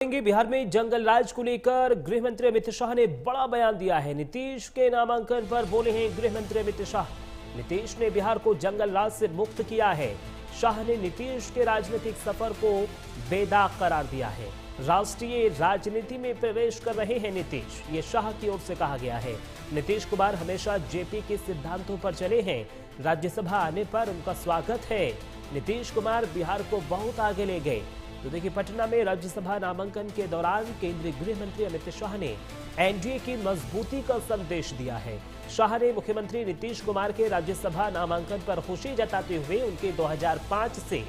बढ़ेंगे। बिहार में जंगल राज को लेकर गृह मंत्री अमित शाह ने बड़ा बयान दिया है। नीतीश के नामांकन पर बोले हैं गृह मंत्री अमित शाह। नीतीश ने बिहार को जंगल राज से मुक्त किया है। शाह ने नीतीश के राजनीतिक सफर को बेदाग करार दिया है। राष्ट्रीय राजनीति में प्रवेश कर रहे हैं नीतीश, ये शाह की ओर से कहा गया है। नीतीश कुमार हमेशा जेपी के सिद्धांतों पर चले हैं। राज्यसभा आने पर उनका स्वागत है। नीतीश कुमार बिहार को बहुत आगे ले गए। तो देखिए, पटना में राज्यसभा नामांकन के दौरान केंद्रीय गृह मंत्री अमित शाह ने एनडीए की मजबूती का संदेश दिया है। शाह ने मुख्यमंत्री नीतीश कुमार के राज्यसभा नामांकन पर खुशी जताते हुए उनके 2005 से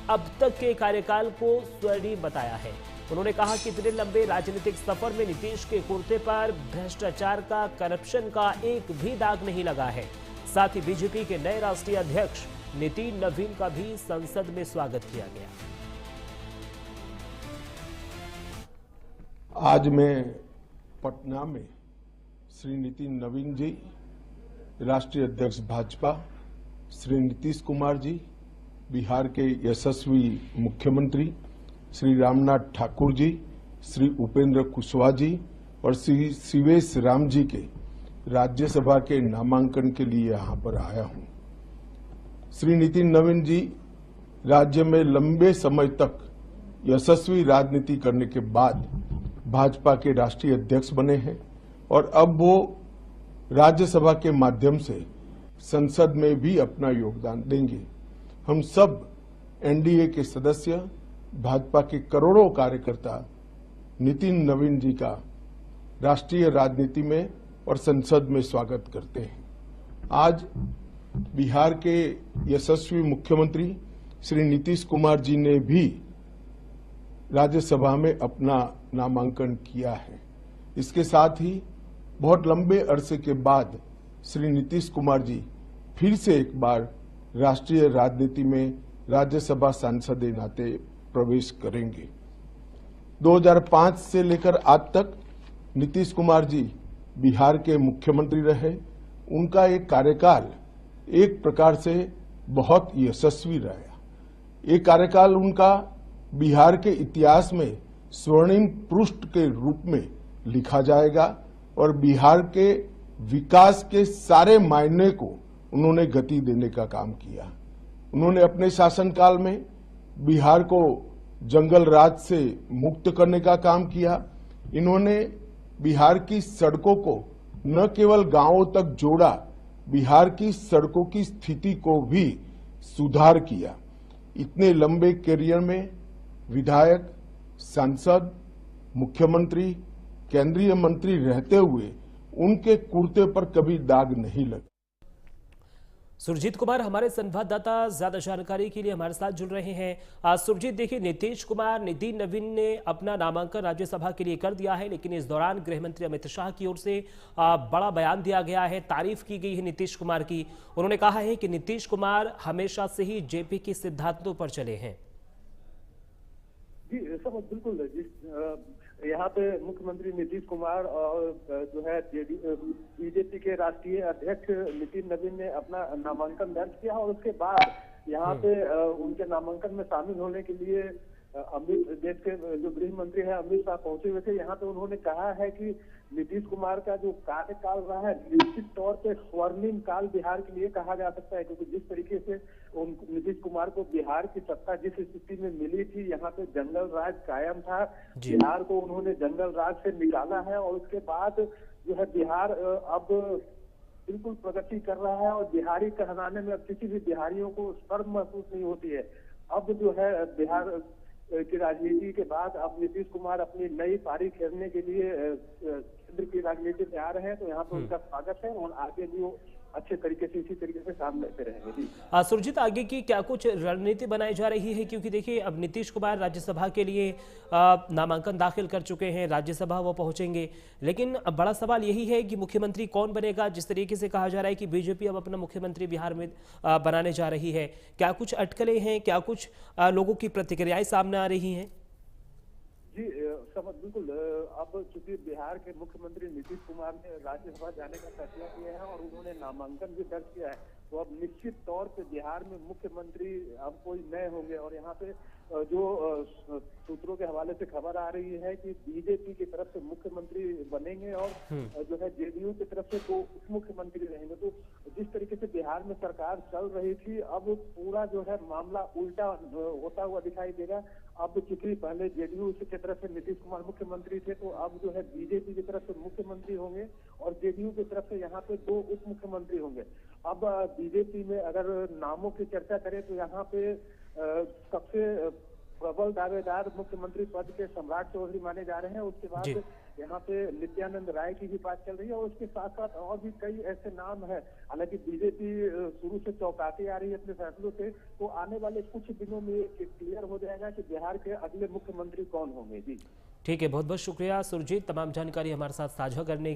अब तक के कार्यकाल को स्वर्णिम बताया है। उन्होंने कहा कि इतने लंबे राजनीतिक सफर में नीतीश के कुर्ते पर भ्रष्टाचार का, करप्शन का एक भी दाग नहीं लगा है। साथ ही बीजेपी के नए राष्ट्रीय अध्यक्ष नितिन नवीन का भी संसद में स्वागत किया गया। आज मैं पटना में श्री नितिन नवीन जी, राष्ट्रीय अध्यक्ष भाजपा, श्री नीतीश कुमार जी, बिहार के यशस्वी मुख्यमंत्री श्री रामनाथ ठाकुर जी, श्री उपेंद्र कुशवाहा जी और श्री शिवेश राम जी के राज्यसभा के नामांकन के लिए यहां पर आया हूं। श्री नितिन नवीन जी राज्य में लंबे समय तक यशस्वी राजनीति करने के बाद भाजपा के राष्ट्रीय अध्यक्ष बने हैं और अब वो राज्यसभा के माध्यम से संसद में भी अपना योगदान देंगे। हम सब एनडीए के सदस्य, भाजपा के करोड़ों कार्यकर्ता नितिन नवीन जी का राष्ट्रीय राजनीति में और संसद में स्वागत करते हैं। आज बिहार के यशस्वी मुख्यमंत्री श्री नीतीश कुमार जी ने भी राज्यसभा में अपना नामांकन किया है। इसके साथ ही बहुत लंबे अरसे के बाद श्री नीतीश कुमार जी फिर से एक बार राष्ट्रीय राजनीति में राज्यसभा सांसद के नाते प्रवेश करेंगे। 2005 से लेकर आज तक नीतीश कुमार जी बिहार के मुख्यमंत्री रहे। उनका एक कार्यकाल एक प्रकार से बहुत यशस्वी रहा। ये कार्यकाल उनका बिहार के इतिहास में स्वर्णिम पृष्ठ के रूप में लिखा जाएगा और बिहार के विकास के सारे मायने को उन्होंने गति देने का काम किया। उन्होंने अपने शासनकाल में बिहार को जंगल राज से मुक्त करने का काम किया। इन्होंने बिहार की सड़कों को न केवल गांवों तक जोड़ा, बिहार की सड़कों की स्थिति को भी सुधार किया। इतने लंबे करियर में विधायक, सांसद, मुख्यमंत्री, केंद्रीय मंत्री रहते हुए उनके कुर्ते पर कभी दाग नहीं लगा। सुरजीत कुमार हमारे संवाददाता ज्यादा जानकारी के लिए हमारे साथ जुड़ रहे हैं। सुरजीत, देखिए, नीतीश कुमार, नितिन नवीन ने अपना नामांकन राज्यसभा के लिए कर दिया है, लेकिन इस दौरान गृह मंत्री अमित शाह की ओर से बड़ा बयान दिया गया है। तारीफ की गई है नीतीश कुमार की। उन्होंने कहा है कि नीतीश कुमार हमेशा से ही जेपी के सिद्धांतों पर चले हैं। जी सब बिल्कुल। यहाँ पे मुख्यमंत्री नीतीश कुमार और जो है बीजेपी के राष्ट्रीय अध्यक्ष नितिन नवीन ने अपना नामांकन दर्ज किया और उसके बाद यहाँ पे उनके नामांकन में शामिल होने के लिए देश के जो गृह मंत्री है अमित शाह पहुंचे हुए थे। यहाँ पे उन्होंने कहा है कि नीतीश कुमार का जो कार्यकाल रहा है निश्चित तौर पे स्वर्णिम काल बिहार के लिए कहा जा सकता है, क्योंकि जिस तरीके से नीतीश कुमार को बिहार की सत्ता जिस स्थिति में मिली थी, यहाँ पे जंगल राज कायम था, बिहार को उन्होंने जंगल राज से निकाला है और उसके बाद जो है बिहार अब बिल्कुल प्रगति कर रहा है और बिहारी कहलाने में अब किसी भी बिहारियों को शर्म महसूस नहीं होती है। अब जो है बिहार की राजनीति के बाद अब नीतीश कुमार अपनी नई पारी खेलने के लिए केंद्र की राजनीति में आ रहे हैं, तो यहाँ पर उनका स्वागत है और आगे भी वो अच्छे तरीके से इसी तरीके से काम करते रहेंगे। सुरजीत, आगे की क्या कुछ रणनीति बनाई जा रही है? क्योंकि देखिए, अब नीतीश कुमार राज्यसभा के लिए नामांकन दाखिल कर चुके हैं, राज्यसभा वो पहुंचेंगे, लेकिन अब बड़ा सवाल यही है कि मुख्यमंत्री कौन बनेगा। जिस तरीके से कहा जा रहा है कि बीजेपी अब अपना मुख्यमंत्री बिहार में बनाने जा रही है, क्या कुछ अटकलें हैं, क्या कुछ लोगों की प्रतिक्रियाएं सामने आ रही हैं? जी समझ बिल्कुल। अब चूंकि बिहार के मुख्यमंत्री नीतीश कुमार ने राज्यसभा जाने का फैसला किया है और उन्होंने नामांकन भी दर्ज किया है, तो अब निश्चित तौर पे बिहार में मुख्यमंत्री अब कोई नए होंगे। और यहाँ पे जो सूत्रों के हवाले से खबर आ रही है कि बीजेपी की तरफ से मुख्यमंत्री बनेंगे और जो है जेडीयू की तरफ से तो उप मुख्यमंत्री रहेंगे। तो जिस तरीके से बिहार में सरकार चल रही थी, अब पूरा जो है मामला उल्टा होता हुआ दिखाई देगा। अब चूंकि पहले जेडीयू की तरफ से नीतीश कुमार मुख्यमंत्री थे, तो अब जो है बीजेपी की तरफ से मुख्यमंत्री होंगे और जेडीयू की तरफ से यहाँ पे 2 उप मुख्यमंत्री होंगे। अब बीजेपी में अगर नामों की चर्चा करें तो यहाँ पे सबसे प्रबल दावेदार मुख्यमंत्री पद के सम्राट चौधरी माने जा रहे हैं। उसके बाद यहाँ पे नित्यानंद राय की भी बात चल रही है और उसके साथ साथ और भी कई ऐसे नाम हैं। हालांकि बीजेपी शुरू से चौंकाती आ रही है अपने फैसलों से, तो आने वाले कुछ दिनों में क्लियर हो जाएगा कि बिहार के अगले मुख्यमंत्री कौन होंगे। जी ठीक है, बहुत बहुत शुक्रिया सुरजीत, तमाम जानकारी हमारे साथ साझा करने